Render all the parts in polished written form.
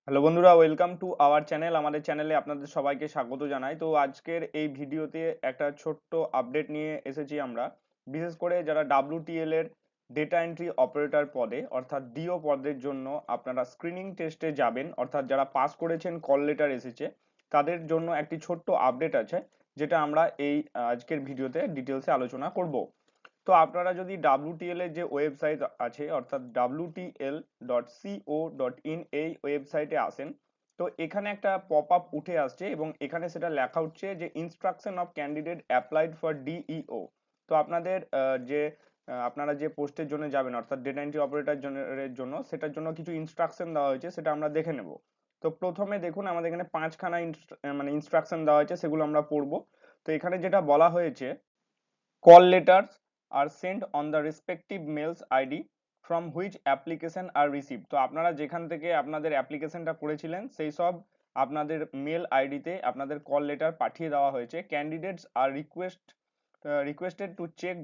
Hello বন্ধুরা, welcome to our channel. আমাদের চ্যানেলে আপনাদের সবাইকে স্বাগত জানাই। তো আজকের এই ভিডিওতে একটা ছোট্ট আপডেট নিয়ে এসেছি আমরা। বিশেষ করে যারা ডাব্লিউটিএল এর ডেটা এন্ট্রি অপারেটর পদে অর্থাৎ ডিও পদের জন্য আপনারা স্ক্রিনিং টেস্টে যাবেন, অর্থাৎ যারা পাস করেছেন, কল লেটার এসেছে, তাদের জন্য একটি ছোট্ট আপডেট আছে, যেটা আমরা এই আজকের ভিডিওতে ডিটেলসে আলোচনা করব। তো আপনারা যদি ডাব্লিউটিএল এর যে ওয়েবসাইট আছে অর্থাৎ wtl.co.in এই ওয়েবসাইটে আসেন, তো এখানে একটা পপ আপ উঠে আসছে এবং এখানে সেটা লেখা হচ্ছে যে instruction of candidate applied for DEO. তো আপনাদের আপনারা যে পোস্টের জন্য যাবেন অর্থাৎ ডেটা এন্ট্রি অপারেটর জন্য সেটার জন্য কিছু ইনস্ট্রাকশন দেওয়া হয়েছে, সেটা আমরা দেখে নেব। তো প্রথমে দেখুন, আমাদের এখানে পাঁচখানা মানে ইনস্ট্রাকশন দেওয়া হয়েছে, সেগুলো আমরা পড়বো। তো এখানে যেটা বলা হয়েছে, call letters are sent on the respective mails ID from which application are received। তো আপনারা যেখান থেকে আপনাদের অ্যাপ্লিকেশনটা করেছিলেন সেই সব আপনাদের মেল আইডিতে আপনাদের কল লেটার পাঠিয়ে দেওয়া হয়েছে। Candidates are requested to check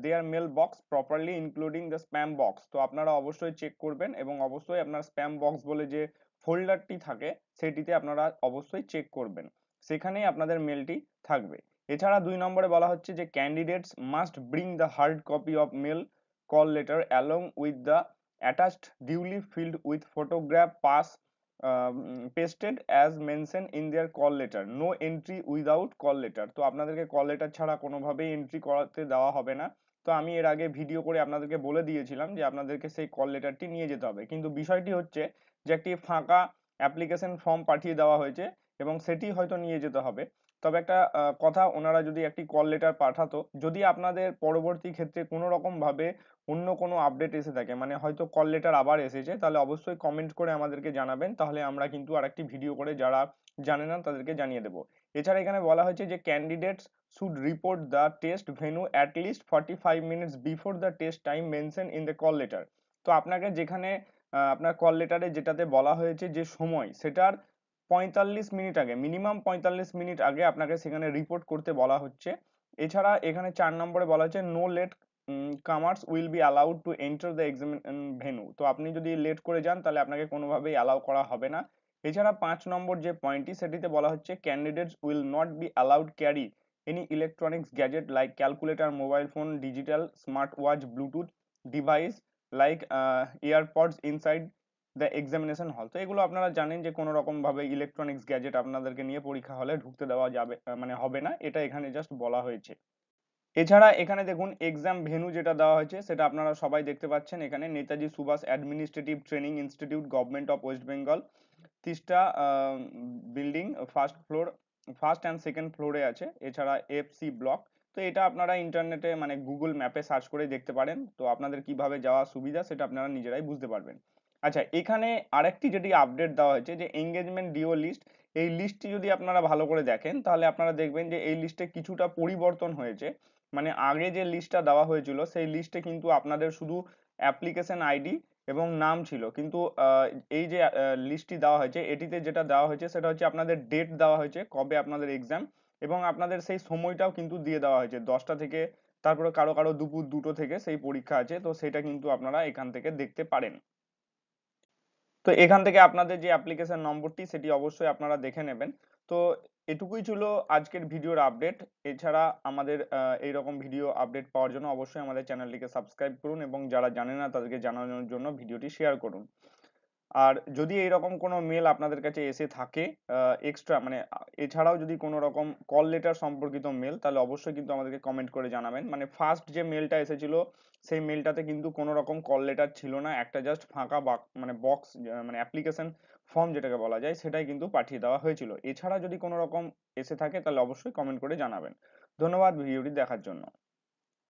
their mail box properly including the spam box. তো আপনারা অবশ্যই চেক করবেন এবং অবশ্যই আপনার স্প্যাম বক্স বলে যে ফোল্ডারটি থাকে সেটিতে আপনারা অবশ্যই চেক করবেন, সেখানেই আপনাদের মেলটি থাকবে। এছাড়া 2 নম্বরে বলা হচ্ছে যে candidates must bring the hard copy of mail call letter along with the attached duly filled with photograph pass pasted as mention in their call letter, no entry without call letter. তো আপনাদেরকে call letter ছাড়া কোনোভাবেই entry করাতে দেওয়া হবে না। তো আমি এর আগে ভিডিও করে আপনাদেরকে বলে দিয়েছিলাম যে আপনাদেরকে সেই কল লেটারটি নিয়ে যেতে হবে, কিন্তু বিষয়টি হচ্ছে যে একটি ফাঁকা অ্যাপ্লিকেশন ফর্ম পাঠিয়ে দেওয়া হয়েছে এবং সেটি হয়তো নিয়ে যেতে হবে। তবে একটা কথা, ওনারা যদি একটি কল লেটার পাঠাতো, যদি আপনাদের পরবর্তী ক্ষেত্রে কোনো রকম ভাবে অন্য কোনো আপডেট এসে থাকে, মানে হয়তো কল লেটার আবার এসেছে, তাহলে অবশ্যই কমেন্ট করে আমাদেরকে জানাবেন, তাহলে আমরা কিন্তু আরেকটি ভিডিও করে যারা জানে না তাদেরকে জানিয়ে দেবো। এছাড়া এখানে বলা হয়েছে যে candidates should report the test venue at least 45 minutes before the test time mention in the call letter. তো আপনাকে যেখানে আপনার কল লেটারে যেটাতে বলা হয়েছে যে সময়, সেটার 45 মিনিট আগে, মিনিমাম 45 মিনিট আগে আপনাকে সেখানে রিপোর্ট করতে বলা হচ্ছে। এছাড়া এখানে 4 নম্বরে বলা হচ্ছে no late comers will be allowed to enter the exam venue. তো আপনি যদি লেট করে যান তাহলে আপনাকে কোনোভাবেই অ্যালাউ করা হবে না। এছাড়া 5 নম্বর যে পয়েন্টটি, সেটিতে বলা হচ্ছে candidates will not be allowed carry any electronics gadget like calculator, mobile phone, digital smart watch, Bluetooth device like AirPods inside the examination হল। তো এগুলো আপনারা জানেন যে কোনো রকম ভাবে ইলেকট্রনিক্স গ্যাজেট আপনাদেরকে নিয়ে পরীক্ষা হলে ঢুকতে দেওয়া যাবে মানে হবে না, এটা এখানে জাস্ট বলা হয়েছে। এছাড়া এখানে দেখুন এক্সাম ভেন্যু যেটা দেওয়া হয়েছে সেটা আপনারা সবাই দেখতে পাচ্ছেন, এখানে Netaji Subhas administrative training institute, government of West Bengal, Teesta building, first and second ফ্লোরে আছে। এছাড়া এফসি ব্লক। তো এটা আপনারা ইন্টারনেটে মানে গুগল ম্যাপে সার্চ করে দেখতে পারেন, তো আপনাদের কিভাবে যাওয়া সুবিধা সেটা আপনারা নিজেরাই বুঝতে পারবেন। আচ্ছা, এখানে আরেকটি যেটি আপডেট দেওয়া হয়েছে যে এঙ্গেজমেন্ট ডিও লিস্ট, এই লিস্টটি যদি আপনারা ভালো করে দেখেন তাহলে আপনারা দেখবেন যে এই লিস্টে কিছুটা পরিবর্তন হয়েছে। মানে আগে যে লিস্টটা দেওয়া হয়েছিল সেই লিস্টে কিন্তু আপনাদের শুধু অ্যাপ্লিকেশন আইডি এবং নাম ছিল, কিন্তু এই যে লিস্টটি দেওয়া হয়েছে এটিতে যেটা দেওয়া হয়েছে সেটা হচ্ছে আপনাদের ডেট দেওয়া হয়েছে কবে আপনাদের এক্সাম, এবং আপনাদের সেই সময়টাও কিন্তু দিয়ে দেওয়া হয়েছে 10টা থেকে, তারপরে কারো কারো দুপুর 2টো থেকে সেই পরীক্ষা আছে, তো সেটা কিন্তু আপনারা এখান থেকে দেখতে পারেন। তো এখান থেকে আপনাদের যে অ্যাপ্লিকেশন নম্বরটি সেটি অবশ্যই আপনারা দেখে নেবেন। তো এটুকুই ছিল আজকের ভিডিওর আপডেট। এছাড়া আমাদের এইরকম ভিডিও আপডেট পাওয়ার জন্য অবশ্যই আমাদের চ্যানেলটিকে সাবস্ক্রাইব করুন এবং যারা জানে না তাদেরকে জানানোর জন্য ভিডিওটি শেয়ার করুন। আর যদি এইরকম কোনো মেল আপনাদের কাছে এসে থাকে এক্সট্রা, মানে এছাড়াও যদি কোনো রকম কল লেটার সম্পর্কিত মেল, তাহলে অবশ্যই কিন্তু আমাদেরকে কমেন্ট করে জানাবেন। মানে ফার্স্ট যে মেলটা এসেছিল সেই মেলটাতে কিন্তু কোনো রকম কল লেটার ছিল না, একটা জাস্ট ফাঁকা মানে বক্স, মানে অ্যাপ্লিকেশন ফর্ম যেটাকে বলা যায় সেটাই কিন্তু পাঠিয়ে দেওয়া হয়েছিল। এছাড়া যদি কোনো রকম এসে থাকে তাহলে অবশ্যই কমেন্ট করে জানাবেন। ধন্যবাদ ভিডিওটি দেখার জন্য।